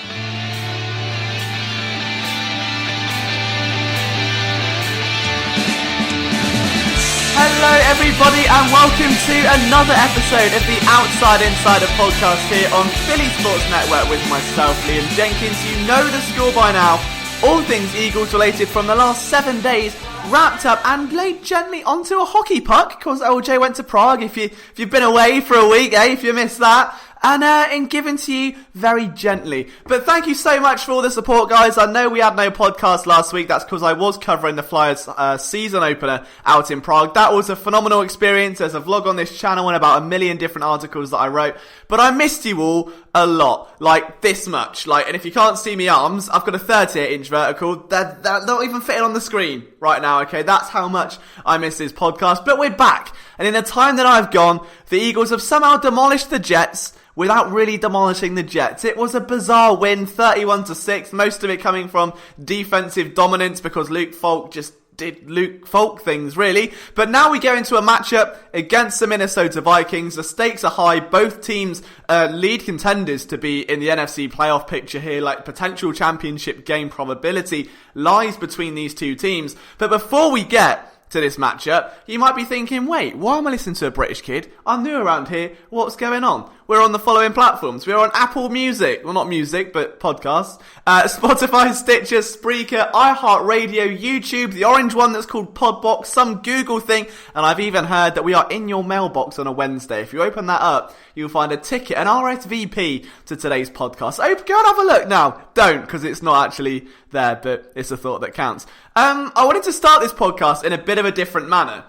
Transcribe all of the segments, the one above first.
Hello everybody and welcome to another episode of the Outside Insider podcast here on Philly Sports Network with myself, Liam Jenkins. You know the score by now. All things Eagles related from the last 7 days wrapped up and laid gently onto a hockey puck because LJ went to Prague. If you've been away for a week, if you missed that. And given to you very gently. But thank you so much for all the support, guys. I know we had no podcast last week. That's because I was covering the Flyers season opener out in Prague. That was a phenomenal experience. There's a vlog on this channel and about 1 million different articles that I wrote. But I missed you all a lot. Like, this much. And if you can't see me arms, I've got a 38-inch vertical. They're not even fitting on the screen right now, okay? That's how much I miss this podcast. But we're back. And in the time that I've gone, the Eagles have somehow demolished the Jets without really demolishing the Jets. It was a bizarre win, 31-6, most of it coming from defensive dominance because Luke Falk just did Luke Falk things, really. But now we go into a matchup against the Minnesota Vikings. The stakes are high. Both teams lead contenders to be in the NFC playoff picture here. Potential championship game probability lies between these two teams. But before we get to this matchup, you might be thinking, wait, why am I listening to a British kid? I'm new around here. What's going on? We're on the following platforms. We're on Apple Music. Well, not music, but podcasts. Spotify, Stitcher, Spreaker, iHeartRadio, YouTube, the orange one that's called Podbox, some Google thing, and I've even heard that we are in your mailbox on a Wednesday. If you open that up, you'll find a ticket, an RSVP to today's podcast. So go and have a look now. Don't, because it's not actually there, but it's a thought that counts. I wanted to start this podcast in a bit of a different manner.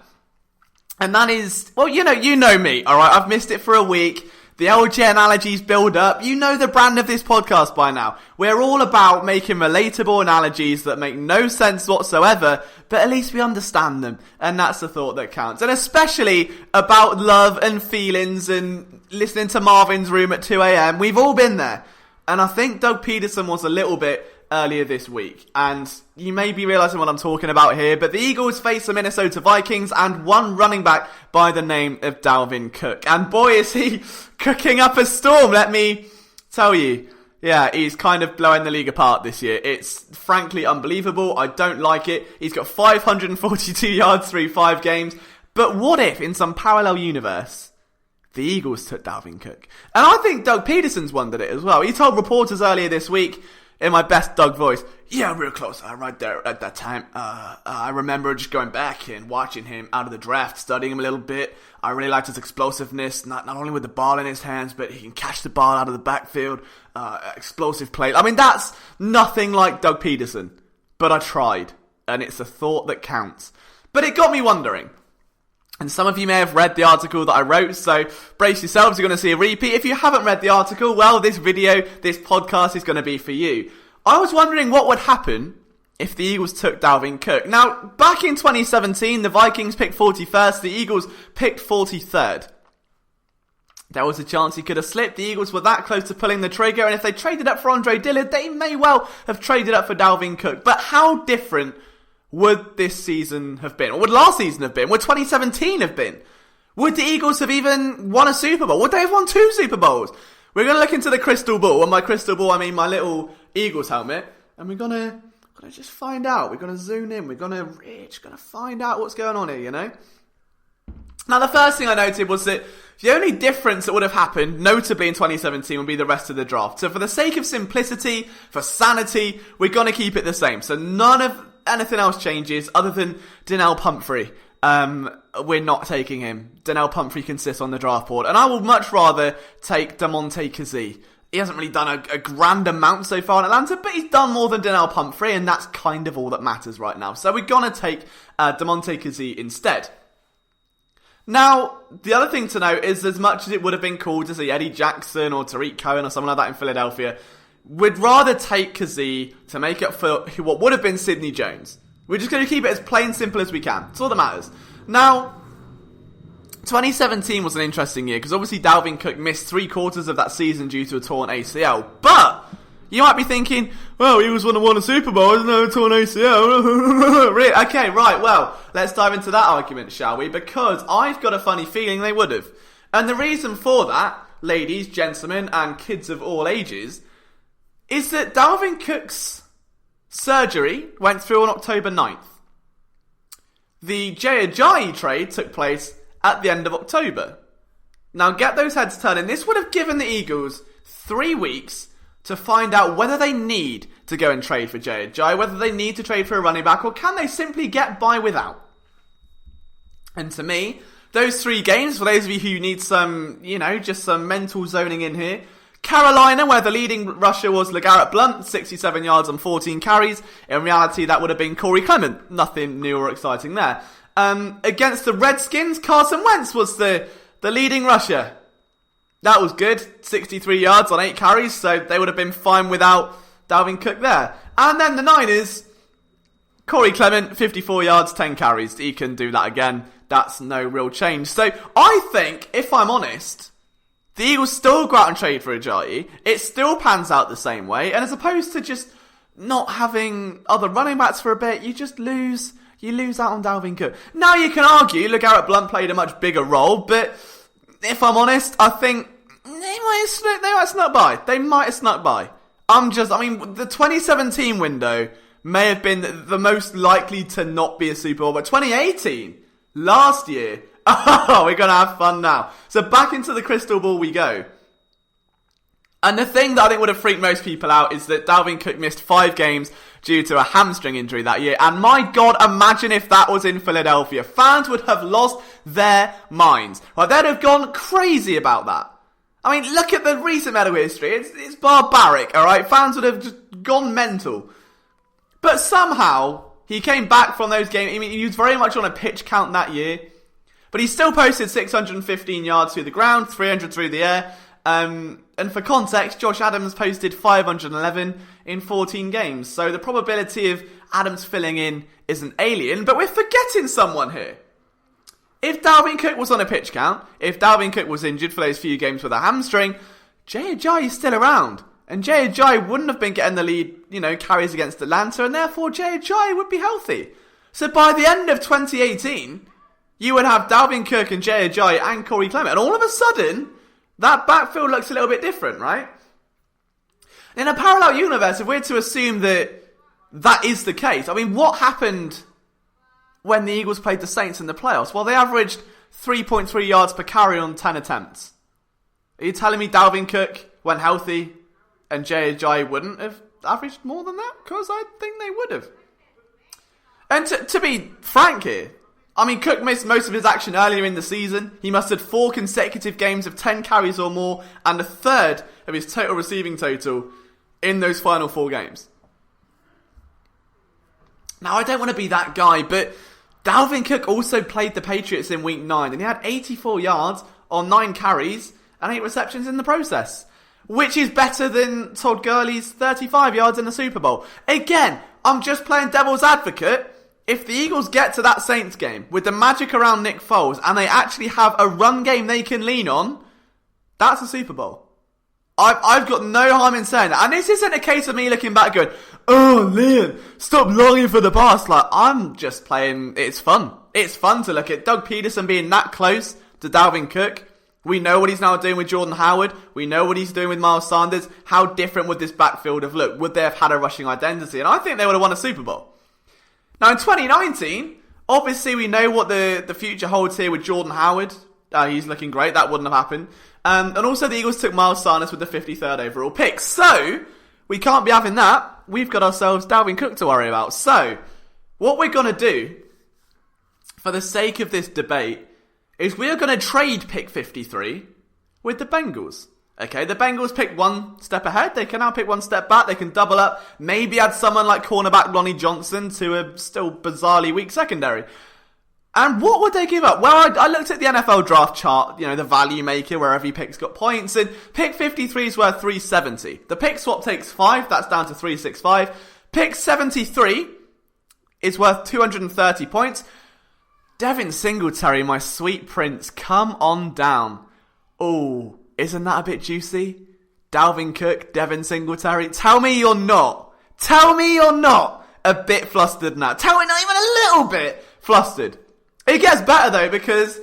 And that is, well, you know me, alright? I've missed it for a week. The LJ analogies build up. You know the brand of this podcast by now. We're all about making relatable analogies that make no sense whatsoever, but at least we understand them. And that's the thought that counts. And especially about love and feelings and listening to Marvin's Room at 2 a.m. We've all been there. And I think Doug Peterson was a little bit earlier this week. And you may be realising what I'm talking about here, but the Eagles face the Minnesota Vikings and one running back by the name of Dalvin Cook. And boy, is he cooking up a storm, let me tell you. Yeah, he's kind of blowing the league apart this year. It's frankly unbelievable. I don't like it. He's got 542 yards through 5 games. But what if, in some parallel universe, the Eagles took Dalvin Cook? And I think Doug Peterson's wondered it as well. He told reporters earlier this week, in my best Doug voice, yeah, real close, right there at that time. I remember just going back and watching him out of the draft, studying him a little bit. I really liked his explosiveness, not only with the ball in his hands, but he can catch the ball out of the backfield, explosive play. I mean, that's nothing like Doug Peterson, but I tried, and it's a thought that counts. But it got me wondering. And some of you may have read the article that I wrote, so brace yourselves, you're going to see a repeat. If you haven't read the article, well, this video, this podcast is going to be for you. I was wondering what would happen if the Eagles took Dalvin Cook. Now, back in 2017, the Vikings picked 41st, the Eagles picked 43rd. There was a chance he could have slipped. The Eagles were that close to pulling the trigger, and if they traded up for Andre Dillard, they may well have traded up for Dalvin Cook. But how different would this season have been? Or would last season have been? Would 2017 have been? Would the Eagles have even won a Super Bowl? Would they have won 2 Super Bowls? We're going to look into the crystal ball. And by crystal ball, I mean my little Eagles helmet. And we're going to just find out. We're going to zoom in. We're going to find out what's going on here, you know? Now, the first thing I noted was that the only difference that would have happened, notably in 2017, would be the rest of the draft. So for the sake of simplicity, for sanity, we're going to keep it the same. So none of anything else changes other than Donnell Pumphrey. We're not taking him. Donnell Pumphrey can sit on the draft board. And I would much rather take Damontae Kazee. He hasn't really done a grand amount so far in Atlanta, but he's done more than Donnell Pumphrey, and that's kind of all that matters right now. So we're going to take Damontae Kazee instead. Now, the other thing to note is, as much as it would have been cool to see Eddie Jackson or Tariq Cohen or someone like that in Philadelphia, we'd rather take Kazee to make up for what would have been Sidney Jones. We're just going to keep it as plain simple as we can. That's all that matters. Now, 2017 was an interesting year because obviously Dalvin Cook missed 3/4 of that season due to a torn ACL. But you might be thinking, well, he was one who won a Super Bowl, isn't there? A torn ACL. Okay, right. Well, let's dive into that argument, shall we? Because I've got a funny feeling they would have. And the reason for that, ladies, gentlemen, and kids of all ages, is that Dalvin Cook's surgery went through on October 9th. The Jay Ajayi trade took place at the end of October. Now get those heads turning. This would have given the Eagles 3 weeks to find out whether they need to go and trade for Jay Ajayi, whether they need to trade for a running back, or can they simply get by without. And to me, those 3 games, for those of you who need some, just some mental zoning in here, Carolina, where the leading rusher was LeGarrette Blount, 67 yards on 14 carries. In reality, that would have been Corey Clement. Nothing new or exciting there. Against the Redskins, Carson Wentz was the leading rusher. That was good. 63 yards on 8 carries, so they would have been fine without Dalvin Cook there. And then the Niners, Corey Clement, 54 yards, 10 carries. He can do that again. That's no real change. So I think, if I'm honest, the Eagles still go out and trade for Ajayi. It still pans out the same way. And as opposed to just not having other running backs for a bit, you just lose. You lose out on Dalvin Cook. Now you can argue LeGarrette Blount played a much bigger role, but if I'm honest, I think they might have snuck by. They might have snuck by. The 2017 window may have been the most likely to not be a Super Bowl, but 2018, last year, we're going to have fun now. So back into the crystal ball we go. And the thing that I think would have freaked most people out is that Dalvin Cook missed 5 games due to a hamstring injury that year. And my God, imagine if that was in Philadelphia. Fans would have lost their minds. Right, they'd have gone crazy about that. I mean, look at the recent medical history. It's barbaric, alright? Fans would have just gone mental. But somehow, he came back from those games. I mean, he was very much on a pitch count that year. But he still posted 615 yards through the ground, 300 through the air. And for context, Josh Adams posted 511 in 14 games. So the probability of Adams filling in isn't alien. But we're forgetting someone here. If Dalvin Cook was on a pitch count, if Dalvin Cook was injured for those few games with a hamstring, Jay Ajayi is still around. And Jay Ajayi wouldn't have been getting the lead, carries against Atlanta. And therefore, Jay Ajayi would be healthy. So by the end of 2018, you would have Dalvin Cook and Jay Ajayi and Corey Clement. And all of a sudden, that backfield looks a little bit different, right? In a parallel universe, if we're to assume that that is the case, I mean, what happened when the Eagles played the Saints in the playoffs? Well, they averaged 3.3 yards per carry on 10 attempts. Are you telling me Dalvin Cook went healthy and Jay Ajayi wouldn't have averaged more than that? Because I think they would have. And to be frank here, I mean, Cook missed most of his action earlier in the season. He mustered 4 consecutive games of 10 carries or more and a third of his total receiving total in those final 4 games. Now, I don't want to be that guy, but Dalvin Cook also played the Patriots in Week 9 and he had 84 yards on 9 carries and 8 receptions in the process, which is better than Todd Gurley's 35 yards in the Super Bowl. Again, I'm just playing devil's advocate. If the Eagles get to that Saints game with the magic around Nick Foles and they actually have a run game they can lean on, that's a Super Bowl. I've got no harm in saying that. And this isn't a case of me looking back going, oh, Liam, stop longing for the past. Like, I'm just playing, it's fun. It's fun to look at Doug Peterson being that close to Dalvin Cook. We know what he's now doing with Jordan Howard. We know what he's doing with Miles Sanders. How different would this backfield have looked? Would they have had a rushing identity? And I think they would have won a Super Bowl. Now, in 2019, obviously we know what the future holds here with Jordan Howard. He's looking great. That wouldn't have happened. And also the Eagles took Miles Sanders with the 53rd overall pick. So, we can't be having that. We've got ourselves Dalvin Cook to worry about. So, what we're going to do, for the sake of this debate, is we are going to trade pick 53 with the Bengals. Okay, the Bengals picked 1 step ahead. They can now pick 1 step back. They can double up. Maybe add someone like cornerback Ronnie Johnson to a still bizarrely weak secondary. And what would they give up? Well, I looked at the NFL draft chart, the value maker, where every pick's got points, and pick 53 is worth 370. The pick swap takes 5, that's down to 365. Pick 73 is worth 230 points. Devin Singletary, my sweet prince, come on down. Oh, isn't that a bit juicy? Dalvin Cook, Devin Singletary. Tell me you're not. Tell me you're not a bit flustered now. Tell me not even a little bit flustered. It gets better though, because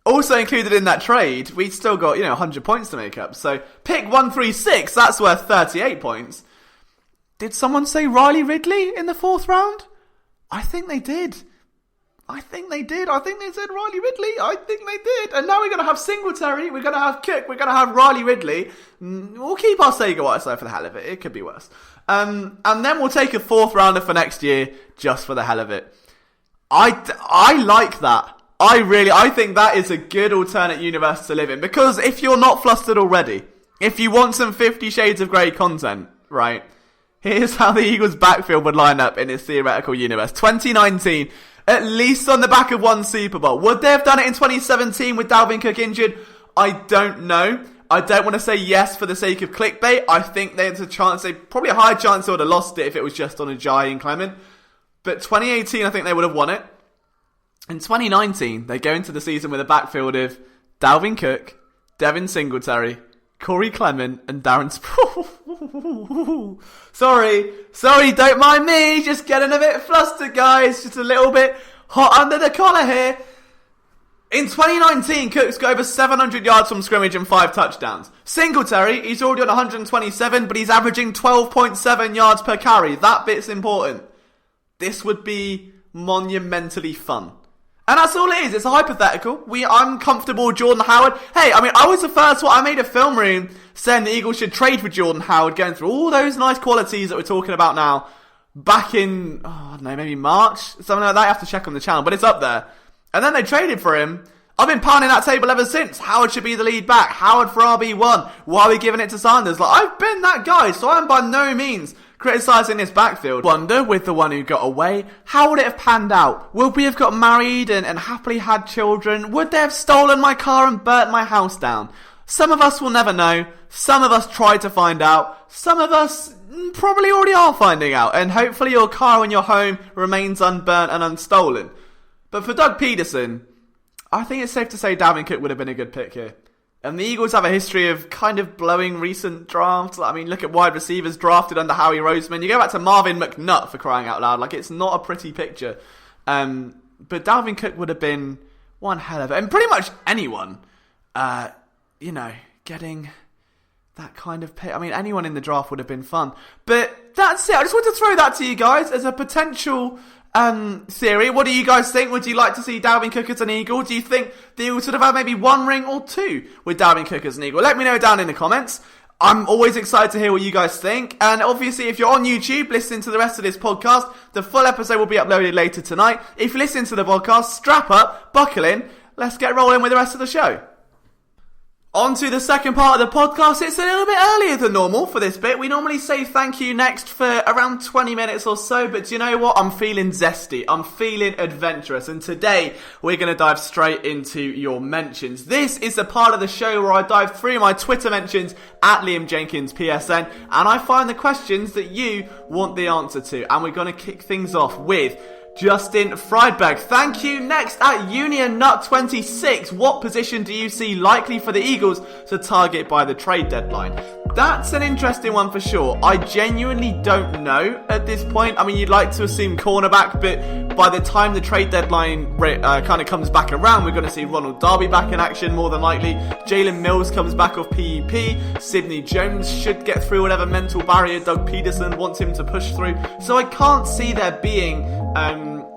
also included in that trade, we still got, 100 points to make up. So pick 136, that's worth 38 points. Did someone say Riley Ridley in the 4th round? I think they did. I think they said Riley Ridley. I think they did. And now we're going to have Singletary. We're going to have Cook. We're going to have Riley Ridley. We'll keep our Sega Whiteside for the hell of it. It could be worse. And then we'll take a 4th rounder for next year just for the hell of it. I like that. I think that is a good alternate universe to live in. Because if you're not flustered already, if you want some 50 Shades of Grey content, right, here's how the Eagles' backfield would line up in its theoretical universe. 2019, at least on the back of one Super Bowl. Would they have done it in 2017 with Dalvin Cook injured? I don't know. I don't want to say yes for the sake of clickbait. I think there's a chance, probably a high chance they would have lost it if it was just on Ajayi and Clement. But 2018, I think they would have won it. In 2019, they go into the season with a backfield of Dalvin Cook, Devin Singletary, Corey Clement, and Darren Sproul. Sorry, don't mind me. Just getting a bit flustered, guys. Just a little bit hot under the collar here. In 2019, Cook's got over 700 yards from scrimmage and 5 touchdowns. Singletary, he's already on 127, but he's averaging 12.7 yards per carry. That bit's important. This would be monumentally fun. And that's all it is. It's a hypothetical. I'm comfortable with Jordan Howard. Hey, I was the first one. I made a film room saying the Eagles should trade for Jordan Howard, going through all those nice qualities that we're talking about now. Back in, I don't know, maybe March? Something like that. I have to check on the channel, but it's up there. And then they traded for him. I've been pounding that table ever since. Howard should be the lead back. Howard for RB1. Why are we giving it to Sanders? I've been that guy, so I'm by no means criticising this backfield. Wonder, with the one who got away, how would it have panned out? Would we have got married and happily had children? Would they have stolen my car and burnt my house down? Some of us will never know. Some of us try to find out. Some of us probably already are finding out. And hopefully your car and your home remains unburnt and unstolen. But for Doug Peterson, I think it's safe to say Dalvin Cook would have been a good pick here. And the Eagles have a history of kind of blowing recent drafts. Look at wide receivers drafted under Howie Roseman. You go back to Marvin McNutt, for crying out loud. It's not a pretty picture. But Dalvin Cook would have been one hell of it. And pretty much anyone, getting that kind of pick. Anyone in the draft would have been fun. But that's it. I just want to throw that to you guys as a potential theory. What do you guys think? Would you like to see Dalvin Cook as an Eagle? Do you think the Eagles should have had maybe 1 ring or 2 with Dalvin Cook as an Eagle? Let me know down in the comments. I'm always excited to hear what you guys think. And obviously, if you're on YouTube listening to the rest of this podcast, the full episode will be uploaded later tonight. If you listen to the podcast, strap up, buckle in. Let's get rolling with the rest of the show. On to the second part of the podcast. It's a little bit earlier than normal for this bit. We normally say thank you next for around 20 minutes or so, but do you know what? I'm feeling zesty. I'm feeling adventurous, and today we're going to dive straight into your mentions. This is the part of the show where I dive through my Twitter mentions at Liam Jenkins PSN, and I find the questions that you want the answer to, and we're going to kick things off with Justin Friedberg. Thank you. Next at Union Nut 26. What position do you see likely for the Eagles to target by the trade deadline? That's an interesting one for sure. I genuinely don't know at this point. You'd like to assume cornerback, but by the time the trade deadline kind of comes back around, we're going to see Ronald Darby back in action more than likely. Jalen Mills comes back off PEP. Sidney Jones should get through whatever mental barrier Doug Peterson wants him to push through. So I can't see there being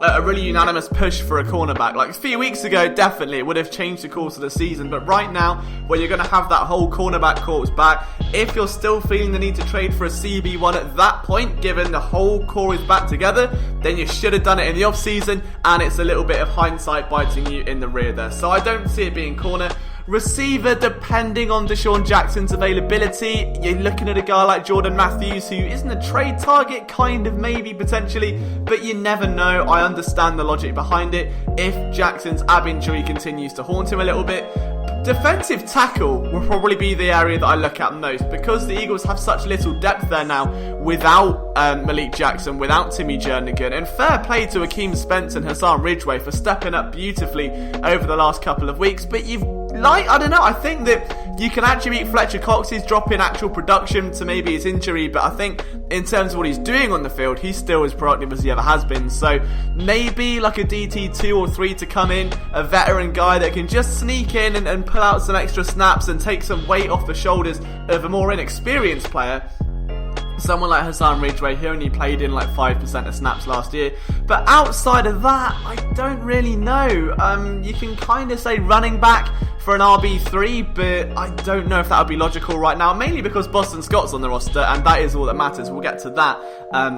a really unanimous push for a cornerback. A few weeks ago, definitely it would have changed the course of the season, but right now, where you're going to have that whole cornerback corps back, if you're still feeling the need to trade for a CB1 at that point, given the whole core is back together, then you should have done it in the off-season, and it's a little bit of hindsight biting you in the rear there. So I don't see it being corner. Receiver, depending on Deshaun Jackson's availability, you're looking at a guy like Jordan Matthews, who isn't a trade target, kind of, maybe, potentially, but you never know. I understand the logic behind it. If Jackson's ab injury continues to haunt him a little bit, defensive tackle will probably be the area that I look at most, because the Eagles have such little depth there now without Malik Jackson, without Timmy Jernigan, and fair play to Akeem Spence and Hassan Ridgeway for stepping up beautifully over the last couple of weeks, but I don't know, I think that you can attribute Fletcher Cox's drop in actual production to maybe his injury, but I think in terms of what he's doing on the field, he's still as productive as he ever has been. So maybe like a DT2 or 3 to come in, a veteran guy that can just sneak in and pull out some extra snaps and take some weight off the shoulders of a more inexperienced player. Someone like Hassan Ridgway, he only played in like 5% of snaps last year. But outside of that, I don't really know. You can kind of say running back for an RB3, but I don't know if that would be logical right now, mainly because Boston Scott's on the roster, and that is all that matters. We'll get to that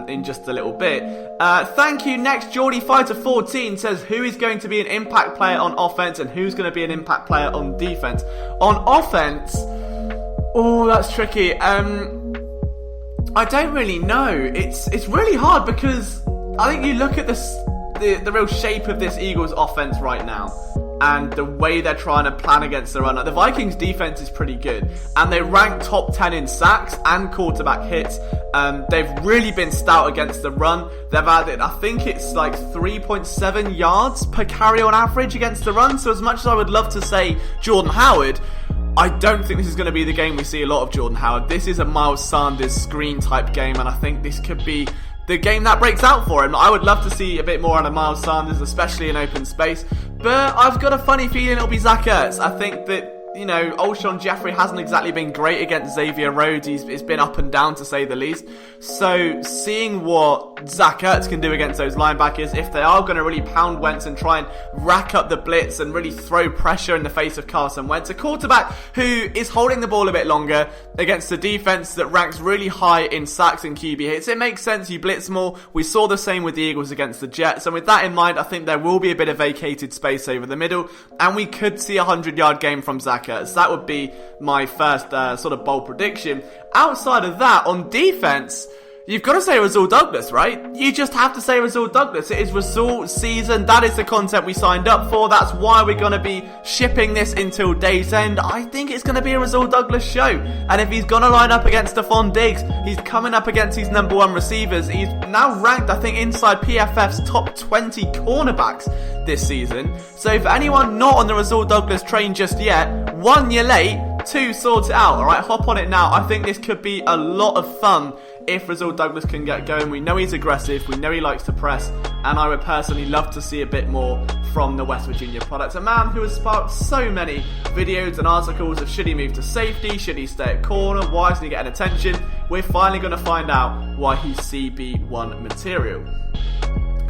in just a little bit. Thank you. Next, Geordie Fighter 14 says, who is going to be an impact player on offense and who's going to be an impact player on defense? On offense, oh, that's tricky. I don't really know. It's really hard because I think you look at the real shape of this Eagles offense right now and the way they're trying to plan against the run. Like, the Vikings defense is pretty good and they rank top 10 in sacks and quarterback hits. They've really been stout against the run. They've added, I think it's like 3.7 yards per carry on average against the run. So as much as I would love to say Jordan Howard, I don't think this is going to be the game we see a lot of Jordan Howard. This is a Miles Sanders screen type game, and I think this could be the game that breaks out for him. I would love to see a bit more out of Miles Sanders, especially in open space, but I've got a funny feeling it'll be Zach Ertz. I think that, you know, Alshon Jeffrey hasn't exactly been great against Xavier Rhodes. It's been up and down, to say the least. So seeing what Zach Ertz can do against those linebackers, if they are going to really pound Wentz and try and rack up the blitz and really throw pressure in the face of Carson Wentz, a quarterback who is holding the ball a bit longer against a defense that ranks really high in sacks and QB hits, it makes sense you blitz more. We saw the same with the Eagles against the Jets, and with that in mind, I think there will be a bit of vacated space over the middle, and we could see a 100-yard game from Zach Ertz. That would be my first sort of bold prediction. Outside of that, on defense, you've got to say Rasul Douglas, right? You just have to say Rasul Douglas. It is Rasul season. That is the content we signed up for. That's why we're going to be shipping this until day's end. I think it's going to be a Rasul Douglas show. And if he's going to line up against Stephon Diggs, he's coming up against his number one receivers. He's now ranked, I think, inside PFF's top 20 cornerbacks this season. So for anyone not on the Rasul Douglas train just yet, 1, you're late. 2, sort it out, alright? Hop on it now. I think this could be a lot of fun if Rasul Douglas can get going. We know he's aggressive, we know he likes to press, and I would personally love to see a bit more from the West Virginia product. A man who has sparked so many videos and articles of should he move to safety, should he stay at corner, why isn't he getting attention? We're finally going to find out why he's CB1 material.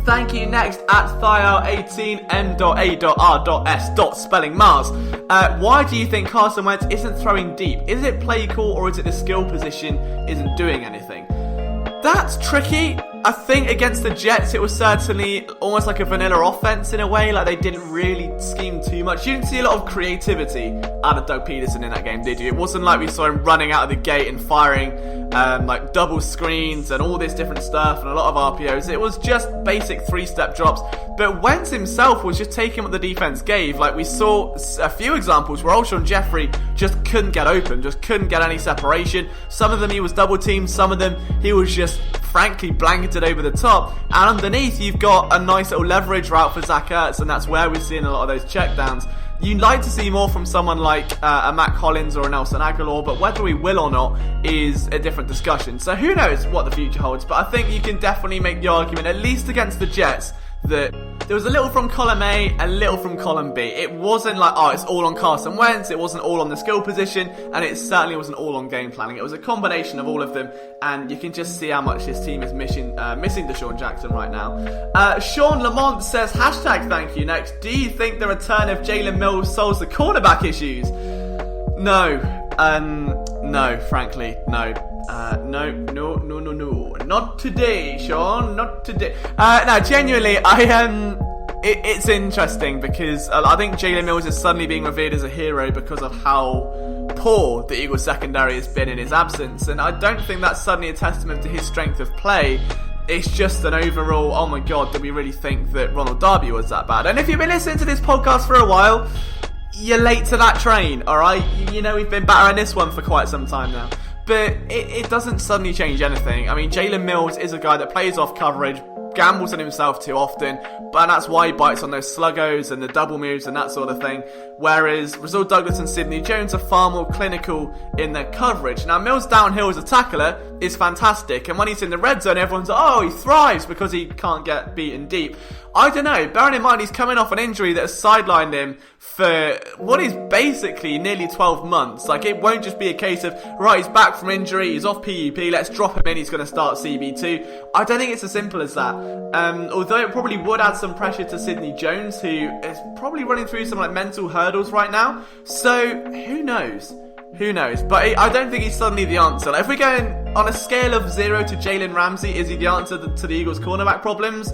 Thank you. Next, at Thial18M.A.R.S. spelling Mars. Why do you think Carson Wentz isn't throwing deep? Is it play call or is it the skill position isn't doing anything? That's tricky. I think against the Jets, it was certainly almost like a vanilla offense in a way. Like, they didn't really scheme too much. You didn't see a lot of creativity out of Doug Peterson in that game, did you? It wasn't like we saw him running out of the gate and firing like double screens and all this different stuff and a lot of RPOs. It was just basic 3-step drops. But Wentz himself was just taking what the defense gave. Like, we saw a few examples where Alshon Jeffrey just couldn't get open, just couldn't get any separation. Some of them he was double teamed, some of them he was just frankly blanketed over the top, and underneath you've got a nice little leverage route for Zach Ertz, and that's where we're seeing a lot of those checkdowns. You'd like to see more from someone like a Matt Collins or a Nelson Aguilar, but whether we will or not is a different discussion. So who knows what the future holds, but I think you can definitely make the argument, at least against the Jets, that there was a little from column A, a little from column B. It wasn't like, oh, it's all on Carson Wentz, it wasn't all on the skill position, and it certainly wasn't all on game planning. It was a combination of all of them, and you can just see how much this team is missing Deshaun Jackson right now. Sean Lamont says, hashtag thank you. Next, do you think the return of Jalen Mills solves the cornerback issues? No, frankly, no. No. Not today, Sean. Not today. No, genuinely, it's interesting because I think Jalen Mills is suddenly being revered as a hero because of how poor the Eagles secondary has been in his absence, and I don't think that's suddenly a testament to his strength of play. It's just an overall, oh my god, do we really think that Ronald Darby was that bad? And if you've been listening to this podcast for a while, you're late to that train, alright? You know, we've been battering this one for quite some time now. But it doesn't suddenly change anything. I mean, Jalen Mills is a guy that plays off coverage, gambles on himself too often, but that's why he bites on those sluggos and the double moves and that sort of thing. Whereas Rasul Douglas and Sidney Jones are far more clinical in their coverage. Now, Mills downhill as a tackler is fantastic, and when he's in the red zone, everyone's like, oh, he thrives because he can't get beaten deep. I don't know, bearing in mind he's coming off an injury that has sidelined him for what is basically nearly 12 months. Like, it won't just be a case of, right, he's back from injury, he's off PUP, let's drop him in, he's going to start CB2. I don't think it's as simple as that. Although it probably would add some pressure to Sidney Jones, who is probably running through some mental hurdles right now. So, who knows? Who knows? But I don't think he's suddenly the answer. Like, if we're going on a scale of 0 to Jalen Ramsey, is he the answer to the Eagles' cornerback problems?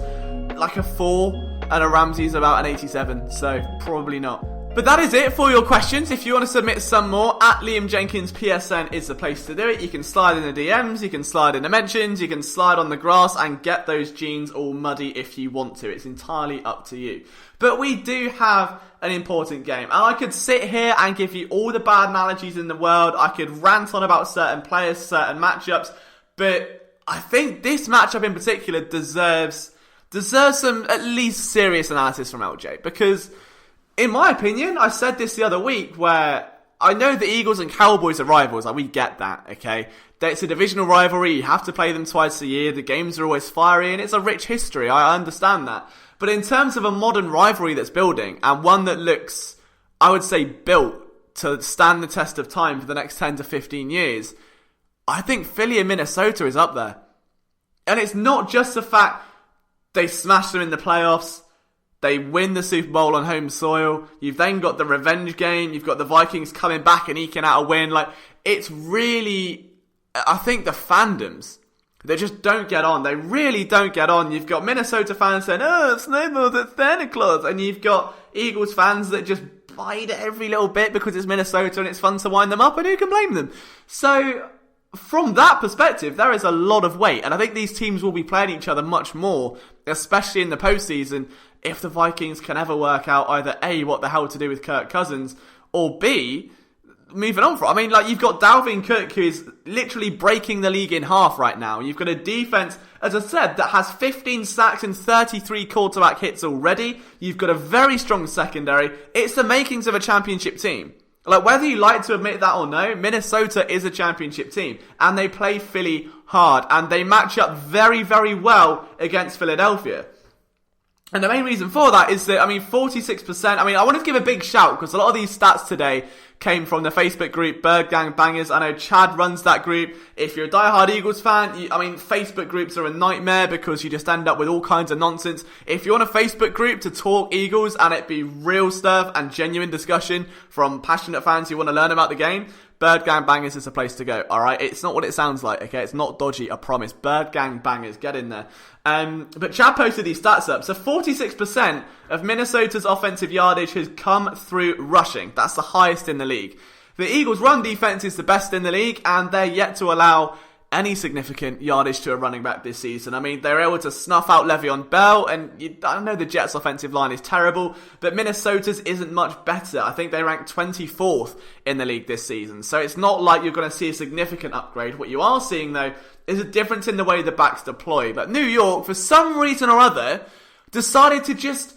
Like a 4, and a Ramsey's about an 87, so probably not. But that is it for your questions. If you want to submit some more, at Liam Jenkins PSN is the place to do it. You can slide in the DMs, you can slide in the mentions, you can slide on the grass and get those jeans all muddy if you want to. It's entirely up to you. But we do have an important game, and I could sit here and give you all the bad analogies in the world. I could rant on about certain players, certain matchups, but I think this matchup in particular deserves some at least serious analysis from LJ, because in my opinion, I said this the other week, where I know the Eagles and Cowboys are rivals, like we get that, okay? It's a divisional rivalry, you have to play them twice a year, the games are always fiery, and it's a rich history, I understand that. But in terms of a modern rivalry that's building, and one that looks, I would say, built to stand the test of time for the next 10 to 15 years, I think Philly and Minnesota is up there. And it's not just the fact they smashed them in the playoffs, they win the Super Bowl on home soil, you've then got the revenge game, you've got the Vikings coming back and eking out a win. Like, it's really, I think the fandoms, they just don't get on. They really don't get on. You've got Minnesota fans saying, oh, snowballs, it's Santa Claus. And you've got Eagles fans that just bite it every little bit because it's Minnesota and it's fun to wind them up, and who can blame them? So, from that perspective, there is a lot of weight, and I think these teams will be playing each other much more, especially in the postseason, if the Vikings can ever work out either A, what the hell to do with Kirk Cousins, or B, moving on from. I mean, like, you've got Dalvin Cook, who is literally breaking the league in half right now. You've got a defense, as I said, that has 15 sacks and 33 quarterback hits already. You've got a very strong secondary. It's the makings of a championship team. Like, whether you like to admit that or no, Minnesota is a championship team, and they play Philly hard, and they match up very, very well against Philadelphia. And the main reason for that is that, 46%, I wanted to give a big shout, because a lot of these stats today came from the Facebook group Bird Gang Bangers. I know Chad runs that group. If you're a diehard Eagles fan, Facebook groups are a nightmare because you just end up with all kinds of nonsense. If you want a Facebook group to talk Eagles and it be real stuff and genuine discussion from passionate fans who want to learn about the game, Bird Gang Bangers is the place to go, alright? It's not what it sounds like, okay? It's not dodgy, I promise. Bird Gang Bangers, get in there. But Chad posted these stats up. So 46% of Minnesota's offensive yardage has come through rushing. That's the highest in the league. The Eagles' run defense is the best in the league, and they're yet to allow any significant yardage to a running back this season. They're able to snuff out Le'Veon Bell, and I know the Jets' offensive line is terrible, but Minnesota's isn't much better. I think they rank 24th in the league this season. So it's not like you're going to see a significant upgrade. What you are seeing, though, is a difference in the way the backs deploy. But New York, for some reason or other, decided to just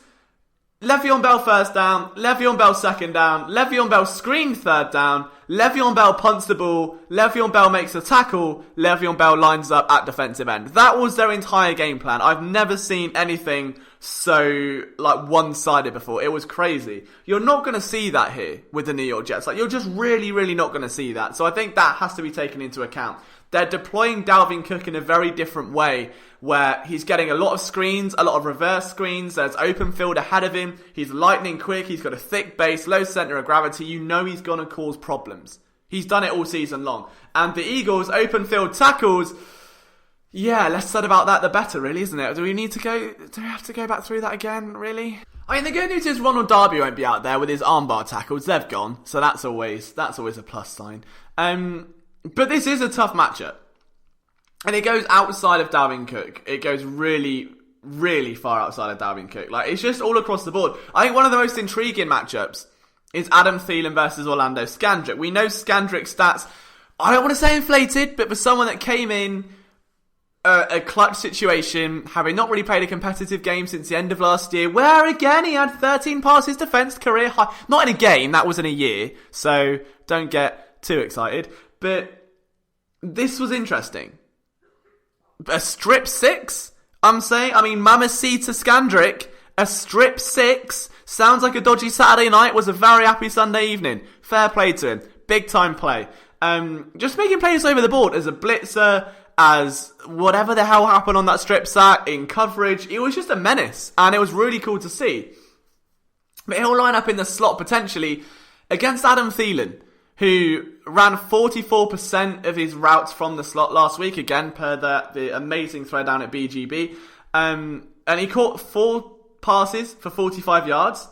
Le'Veon Bell first down, Le'Veon Bell second down, Le'Veon Bell screen third down, Le'Veon Bell punts the ball, Le'Veon Bell makes a tackle, Le'Veon Bell lines up at defensive end. That was their entire game plan. I've never seen anything so, one-sided before. It was crazy. You're not going to see that here with the New York Jets. You're just really, really not going to see that. So I think that has to be taken into account. They're deploying Dalvin Cook in a very different way, where he's getting a lot of screens, a lot of reverse screens. There's open field ahead of him. He's lightning quick. He's got a thick base, low center of gravity. You know he's going to cause problems. He's done it all season long. And the Eagles' open field tackles, yeah, less said about that, the better, really, isn't it? Do we have to go back through that again, really? The good news is Ronald Darby won't be out there with his armbar tackles. They've gone. So that's always a plus sign. But this is a tough matchup. And it goes outside of Dalvin Cook. It goes really, really far outside of Dalvin Cook. It's just all across the board. I think one of the most intriguing matchups is Adam Thielen versus Orlando Scandrick. We know Scandrick's stats, I don't want to say inflated, but for someone that came in a clutch situation, having not really played a competitive game since the end of last year, where again he had 13 passes defense, career high. Not in a game, that was in a year, so don't get too excited. But this was interesting. A strip 6, I'm saying? I mean, Mamacita Skandrick, a strip 6, sounds like a dodgy Saturday night, was a very happy Sunday evening. Fair play to him. Big time play. Just making plays over the board as a blitzer, as whatever the hell happened on that strip sack, in coverage. It was just a menace, and it was really cool to see. But he'll line up in the slot potentially against Adam Thielen, who ran 44% of his routes from the slot last week, again, per the amazing thread down at BGB. And he caught 4 passes for 45 yards,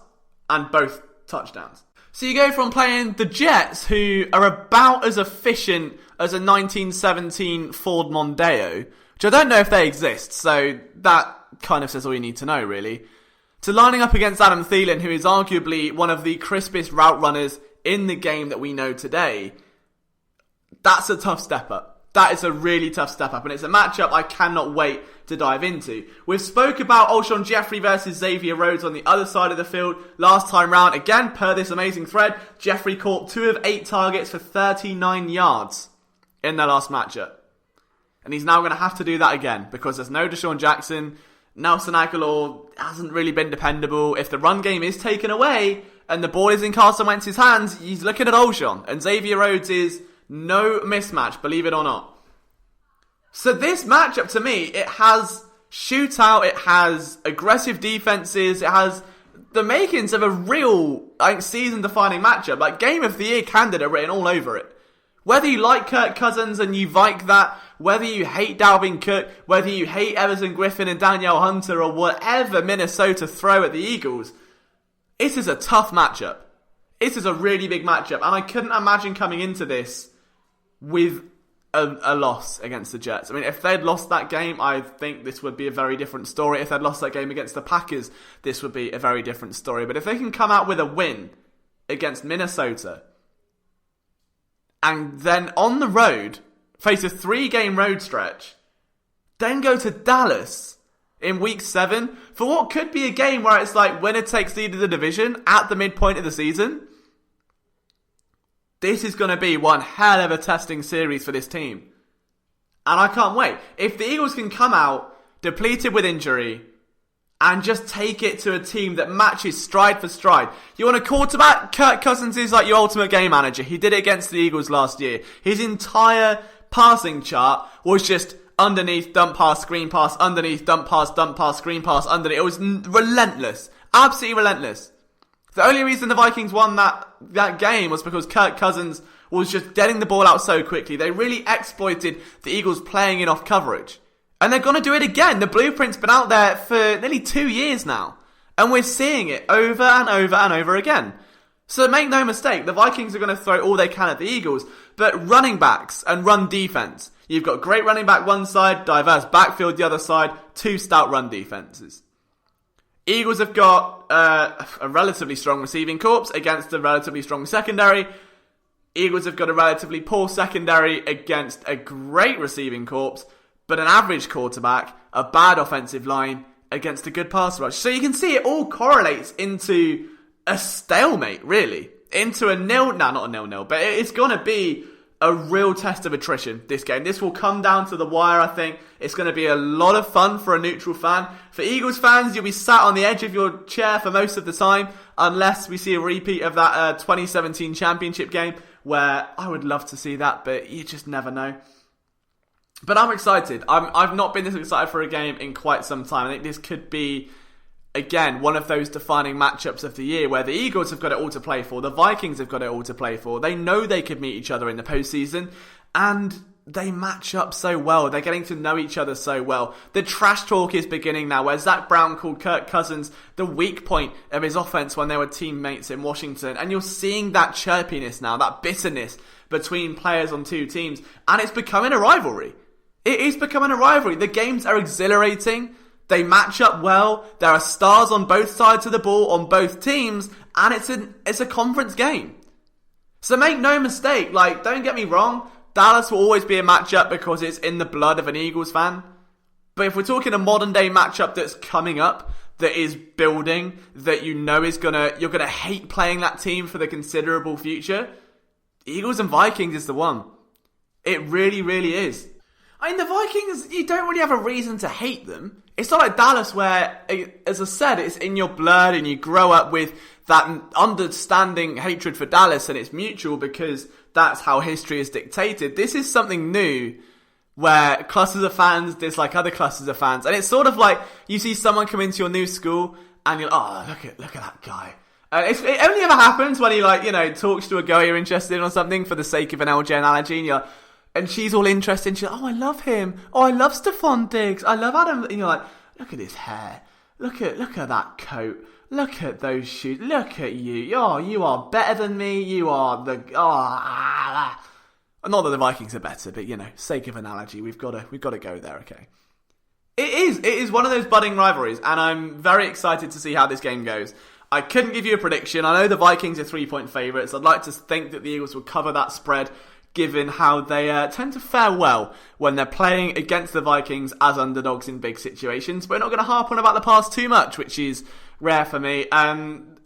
and both touchdowns. So you go from playing the Jets, who are about as efficient as a 1917 Ford Mondeo, which I don't know if they exist, so that kind of says all you need to know, really, to lining up against Adam Thielen, who is arguably one of the crispest route runners in the game that we know today. That's a tough step up. That is a really tough step up, and it's a matchup I cannot wait to dive into. We've spoke about Alshon Jeffrey versus Xavier Rhodes on the other side of the field last time round. Again, per this amazing thread, Jeffrey caught 2 of 8 targets for 39 yards in their last matchup. And he's now going to have to do that again, because there's no Deshaun Jackson. Nelson Aguilar hasn't really been dependable. If the run game is taken away and the ball is in Carson Wentz's hands, he's looking at Alshon. And Xavier Rhodes is no mismatch, believe it or not. So this matchup, to me, it has shootout, it has aggressive defenses, it has the makings of a real, season-defining matchup. Like, Game of the Year candidate written all over it. Whether you like Kirk Cousins and you like that, whether you hate Dalvin Cook, whether you hate Everson Griffin and Danielle Hunter, or whatever Minnesota throw at the Eagles, it is a tough matchup. It is a really big matchup, and I couldn't imagine coming into this with a loss against the Jets. I mean, if they'd lost that game, I think this would be a very different story. If they'd lost that game against the Packers, this would be a very different story. But if they can come out with a win against Minnesota, and then on the road, face a 3-game road stretch, then go to Dallas in week 7, for what could be a game where it's like winner takes lead of the division at the midpoint of the season, this is going to be one hell of a testing series for this team. And I can't wait. If the Eagles can come out depleted with injury and just take it to a team that matches stride for stride. You want a quarterback? Kirk Cousins is like your ultimate game manager. He did it against the Eagles last year. His entire passing chart was just underneath, dump pass, screen pass, underneath, dump pass, screen pass, underneath. It was relentless. Absolutely relentless. The only reason the Vikings won that game was because Kirk Cousins was just getting the ball out so quickly. They really exploited the Eagles playing in off coverage. And they're going to do it again. The blueprint's been out there for nearly 2 years now. And we're seeing it over and over and over again. So make no mistake, the Vikings are going to throw all they can at the Eagles. But running backs and run defense. You've got great running back one side, diverse backfield the other side, 2 stout run defenses. Eagles have got a relatively strong receiving corps against a relatively strong secondary. Eagles have got a relatively poor secondary against a great receiving corps, but an average quarterback, a bad offensive line against a good pass rush. So you can see it all correlates into a stalemate, really. Into a not a nil-nil, but it's going to be a real test of attrition, this game. This will come down to the wire, I think. It's going to be a lot of fun for a neutral fan. For Eagles fans, you'll be sat on the edge of your chair for most of the time, unless we see a repeat of that 2017 championship game, where I would love to see that, but you just never know. But I'm excited. I've not been this excited for a game in quite some time. I think this could be, again, one of those defining matchups of the year where the Eagles have got it all to play for. The Vikings have got it all to play for. They know they could meet each other in the postseason, and they match up so well. They're getting to know each other so well. The trash talk is beginning now, where Zach Brown called Kirk Cousins the weak point of his offense when they were teammates in Washington. And you're seeing that chirpiness now, that bitterness between players on 2 teams. And it's becoming a rivalry. It is becoming a rivalry. The games are exhilarating. They match up well. There are stars on both sides of the ball, on both teams. And it's a conference game. So make no mistake, don't get me wrong. Dallas will always be a matchup because it's in the blood of an Eagles fan. But if we're talking a modern day matchup that's coming up, that is building, that you know you're gonna hate playing that team for the considerable future, Eagles and Vikings is the one. It really, really is. I mean, the Vikings, you don't really have a reason to hate them. It's not like Dallas where, as I said, it's in your blood and you grow up with that understanding hatred for Dallas and it's mutual because that's how history is dictated. This is something new where clusters of fans dislike other clusters of fans. And it's sort of like you see someone come into your new school and you're like, oh, look at that guy. It only ever happens when he talks to a girl you're interested in or something for the sake of an LJ analogy and she's all interested and she's like, oh, I love him. Oh, I love Stephon Diggs. I love Adam. And you're like, look at his hair. Look at that coat. Look at those shoes. Look at you. Oh, you are better than me. You are the... Not that the Vikings are better, but, sake of analogy, we've got to go there, okay? It is one of those budding rivalries, and I'm very excited to see how this game goes. I couldn't give you a prediction. I know the Vikings are 3-point favourites. I'd like to think that the Eagles will cover that spread, given how they tend to fare well when they're playing against the Vikings as underdogs in big situations. But we're not going to harp on about the past too much, which is rare for me.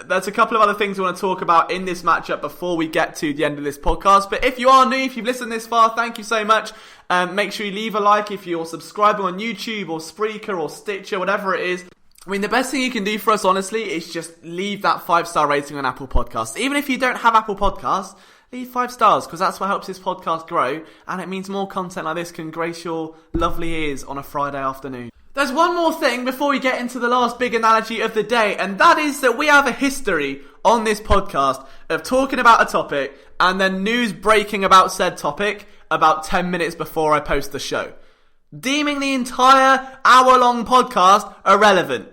There's a couple of other things we want to talk about in this matchup before we get to the end of this podcast. But if you are new, if you've listened this far, thank you so much. Make sure you leave a like if you're subscribing on YouTube or Spreaker or Stitcher, whatever it is. I mean, the best thing you can do for us, honestly, is just leave that 5-star rating on Apple Podcasts. Even if you don't have Apple Podcasts, leave 5 stars, because that's what helps this podcast grow, and it means more content like this can grace your lovely ears on a Friday afternoon. There's one more thing before we get into the last big analogy of the day, and that is that we have a history on this podcast of talking about a topic and then news breaking about said topic about 10 minutes before I post the show, deeming the entire hour-long podcast irrelevant.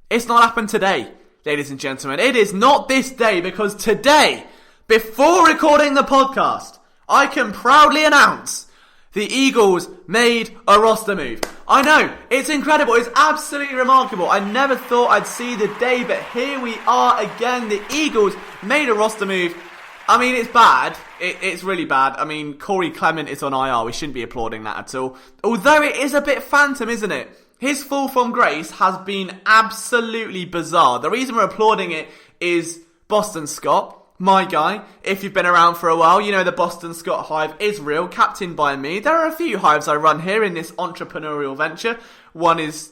It's not happened today, ladies and gentlemen. It is not this day, because today, before recording the podcast, I can proudly announce the Eagles made a roster move. I know, it's incredible, it's absolutely remarkable. I never thought I'd see the day, but here we are again. The Eagles made a roster move. I mean, it's bad. It's really bad. I mean, Corey Clement is on IR. We shouldn't be applauding that at all. Although it is a bit phantom, isn't it? His fall from grace has been absolutely bizarre. The reason we're applauding it is Boston Scott, my guy. If you've been around for a while, you know the Boston Scott hive is real, captained by me. There are a few hives I run here in this entrepreneurial venture. One is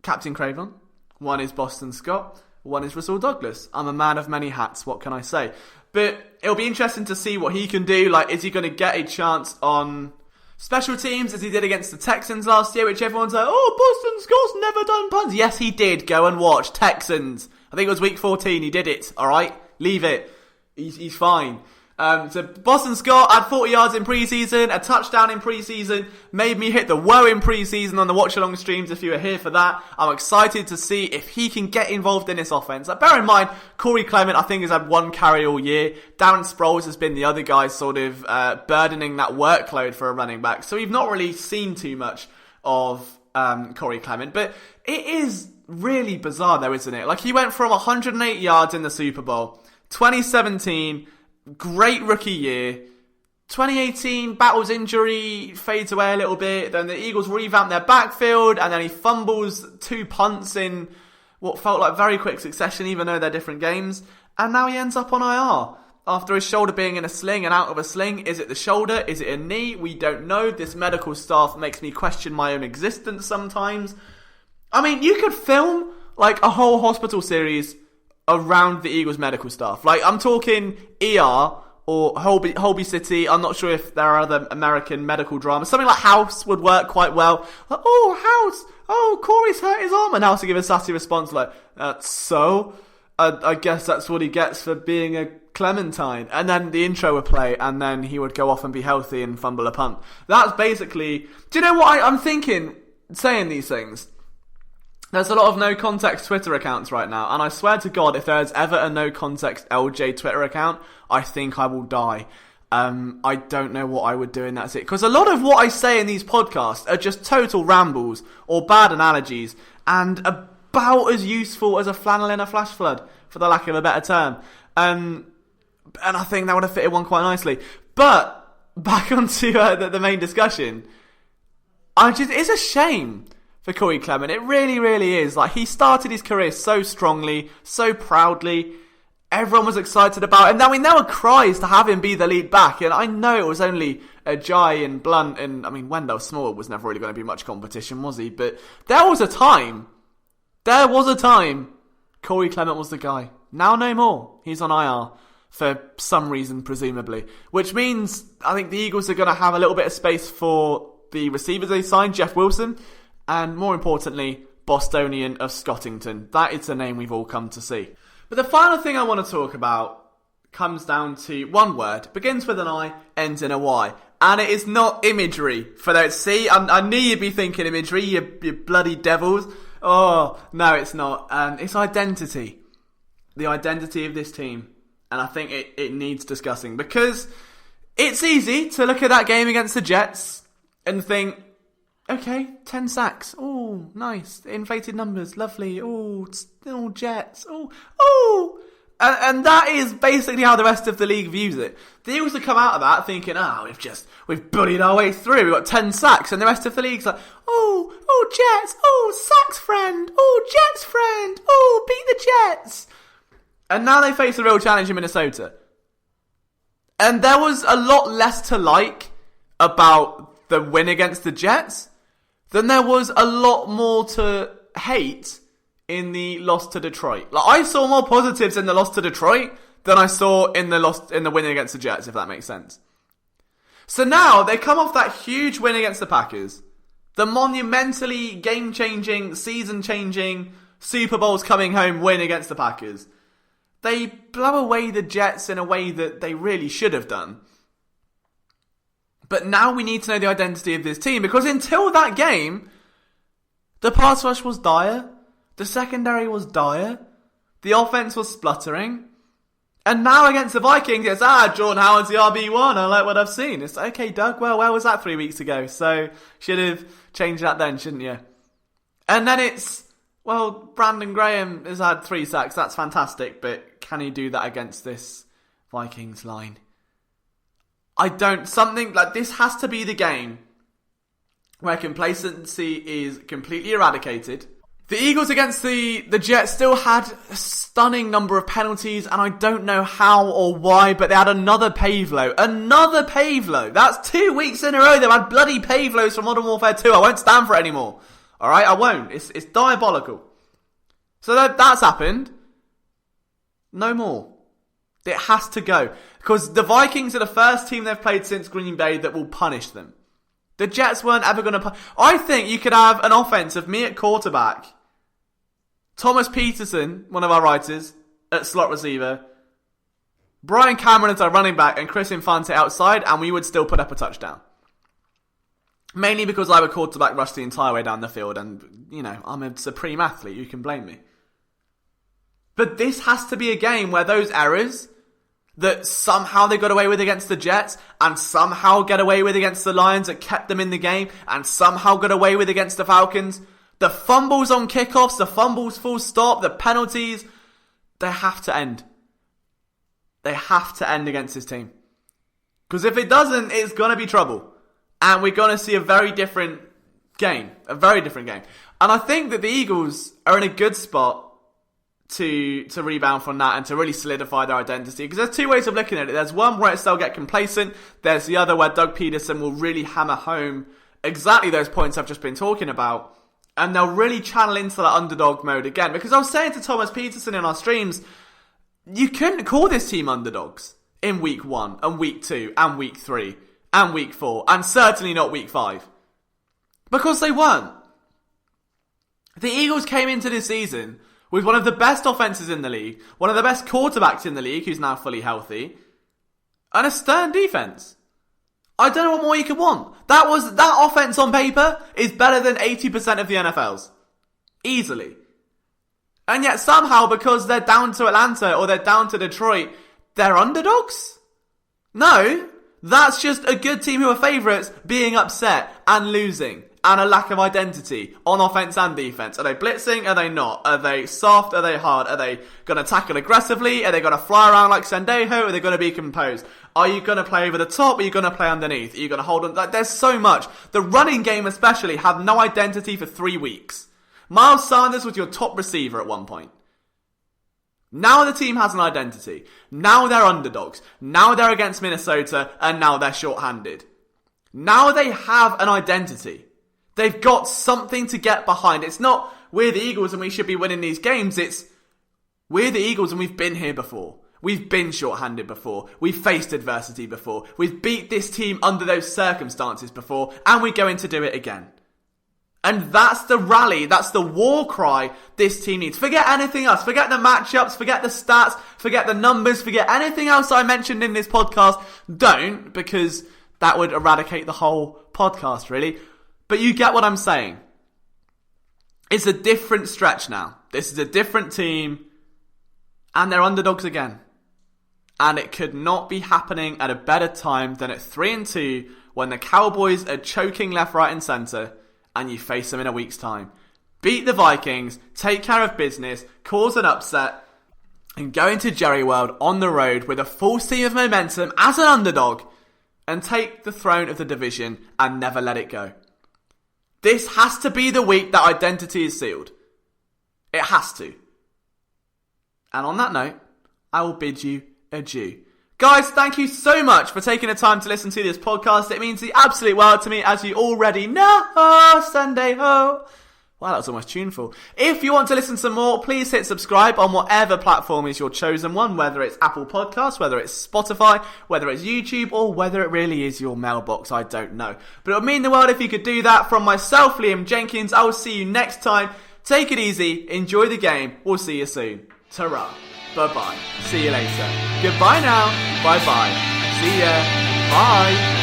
Captain Craven, one is Boston Scott, one is Russell Douglas. I'm a man of many hats, what can I say? But it'll be interesting to see what he can do. Like, is he going to get a chance on special teams as he did against the Texans last year, which everyone's like, oh, Boston Scott's never done punts. Yes, he did. Go and watch. Texans. I think it was week 14. He did it. All right? Leave it. He's fine. So Boston Scott had 40 yards in preseason, a touchdown in preseason, made me hit the whoa in preseason on the watch-along streams if you were here for that. I'm excited to see if he can get involved in this offense. Bear in mind, Corey Clement, I think, has had one carry all year. Darren Sproles has been the other guy sort of burdening that workload for a running back. So we've not really seen too much of Corey Clement. But it is really bizarre though, isn't it? Like, he went from 108 yards in the Super Bowl, 2017... great rookie year. 2018, battles injury, fades away a little bit. Then the Eagles revamp their backfield, and then he fumbles 2 punts in what felt like very quick succession, even though they're different games. And now he ends up on IR after his shoulder being in a sling and out of a sling. Is it the shoulder? Is it a knee? We don't know. This medical staff makes me question my own existence sometimes. I mean, you could film like a whole hospital series around the Eagles medical staff. Like, I'm talking ER or Holby City. I'm not sure if there are other American medical dramas. Something like House would work quite well. Like, oh, House! Oh, Corey's hurt his arm. And House would give a sassy response like, so? I guess that's what he gets for being a Clementine. And then the intro would play, and then he would go off and be healthy and fumble a punt. That's basically... Do you know what I'm thinking saying these things? There's a lot of no-context Twitter accounts right now, and I swear to God, if there's ever a no-context LJ Twitter account, I think I will die. I don't know what I would do in that situation. Because a lot of what I say in these podcasts are just total rambles, or bad analogies, and about as useful as a flannel in a flash flood, for the lack of a better term. And I think that would have fitted one quite nicely. But, back onto the main discussion, it's a shame for Corey Clement. It really, really is. Like, he started his career so strongly, so proudly. Everyone was excited about him. Now, there were cries to have him be the lead back, and I know it was only Ajayi and Blunt, and Wendell Small was never really going to be much competition, was he? But there was a time, Corey Clement was the guy. Now no more. He's on IR for some reason, presumably. Which means I think the Eagles are going to have a little bit of space for the receivers they signed, Jeff Wilson, and more importantly, Bostonian of Scottington. That is the name we've all come to see. But the final thing I want to talk about comes down to one word, begins with an I, ends in a Y. And it is not imagery. For those, see, I knew you'd be thinking imagery, you bloody devils. Oh, no, it's not. It's identity. The identity of this team. And I think it needs discussing. Because it's easy to look at that game against the Jets and think, okay, 10 sacks. Oh, nice. Inflated numbers. Lovely. Oh, Jets. Oh. And that is basically how the rest of the league views it. The Eagles have come out of that thinking, we've bullied our way through. We've got 10 sacks. And the rest of the league's like, Jets. Sacks friend. Jets friend. Beat the Jets. And now they face a real challenge in Minnesota. And there was a lot less to like about the win against the Jets than there was a lot more to hate in the loss to Detroit. Like, I saw more positives in the loss to Detroit than I saw in the win against the Jets, if that makes sense. So now they come off that huge win against the Packers, the monumentally game-changing, season-changing, Super Bowl's coming home win against the Packers. They blow away the Jets in a way that they really should have done. But now we need to know the identity of this team, because until that game, the pass rush was dire. The secondary was dire. The offense was spluttering. And now against the Vikings, it's, Jordan Howard's the RB1. I like what I've seen. It's, okay, Doug, well, where was that 3 weeks ago? So, should have changed that then, shouldn't you? And then it's, Brandon Graham has had 3 sacks. That's fantastic. But can he do that against this Vikings line? Something like this has to be the game where complacency is completely eradicated. The Eagles against the Jets still had a stunning number of penalties, and I don't know how or why, but they had another Pavlo. Another Pavlo! That's 2 weeks in a row they've had bloody Pavlos from Modern Warfare 2. I won't stand for it anymore. Alright, I won't. It's diabolical. So that's happened. No more. It has to go. Because the Vikings are the first team they've played since Green Bay that will punish them. The Jets weren't ever going to... I think you could have an offense of me at quarterback, Thomas Peterson, one of our writers, at slot receiver, Brian Cameron as our running back, and Chris Infante outside, and we would still put up a touchdown. Mainly because I would quarterback rush the entire way down the field, and, I'm a supreme athlete. You can blame me. But this has to be a game where those errors that somehow they got away with against the Jets, and somehow get away with against the Lions that kept them in the game, and somehow got away with against the Falcons, the fumbles on kickoffs, the fumbles full stop, the penalties, they have to end. They have to end against this team. Because if it doesn't, it's going to be trouble. And we're going to see a very different game. A very different game. And I think that the Eagles are in a good spot to rebound from that and to really solidify their identity. Because there's 2 ways of looking at it. There's one where they'll get complacent. There's the other where Doug Peterson will really hammer home exactly those points I've just been talking about. And they'll really channel into that underdog mode again. Because I was saying to Thomas Peterson in our streams, you couldn't call this team underdogs in week 1 and week 2 and week 3 and week 4 and certainly not week 5. Because they weren't. The Eagles came into this season with one of the best offenses in the league, one of the best quarterbacks in the league, who's now fully healthy, and a stern defense. I don't know what more you could want. That offense on paper is better than 80% of the NFL's. Easily. And yet somehow, because they're down to Atlanta or they're down to Detroit, they're underdogs? No. That's just a good team who are favourites being upset and losing. and a lack of identity on offense and defense. Are they blitzing? Are they not? Are they soft? Are they hard? Are they going to tackle aggressively? Are they going to fly around like Sendejo? Are they going to be composed? Are you going to play over the top? Are you going to play underneath? Are you going to hold on? Like, there's so much. The running game especially had no identity for 3 weeks. Miles Sanders was your top receiver at one point. Now the team has an identity. Now they're underdogs. Now they're against Minnesota, and now they're shorthanded. Now they have an identity. They've got something to get behind. It's not, we're the Eagles and we should be winning these games. It's, we're the Eagles and we've been here before. We've been shorthanded before. We've faced adversity before. We've beat this team under those circumstances before, and we're going to do it again. And that's the rally, that's the war cry this team needs. Forget anything else. Forget the matchups, forget the stats, forget the numbers, forget anything else I mentioned in this podcast. Don't, because that would eradicate the whole podcast, really. But you get what I'm saying. It's a different stretch now. This is a different team, and they're underdogs again. And it could not be happening at a better time than at 3-2, when the Cowboys are choking left, right, and centre, and you face them in a week's time. Beat the Vikings, take care of business, cause an upset, and go into Jerry World on the road with a full steam of momentum as an underdog, and take the throne of the division and never let it go. This has to be the week that identity is sealed. It has to. And on that note, I will bid you adieu. Guys, thank you so much for taking the time to listen to this podcast. It means the absolute world to me, as you already know. Sunday ho. Wow, that was almost tuneful. If you want to listen to more, please hit subscribe on whatever platform is your chosen one, whether it's Apple Podcasts, whether it's Spotify, whether it's YouTube, or whether it really is your mailbox, I don't know. But it would mean the world if you could do that. From myself, Liam Jenkins, I will see you next time. Take it easy, enjoy the game, we'll see you soon. Ta-ra. Bye-bye. See you later. Goodbye now. Bye-bye. See ya. Bye.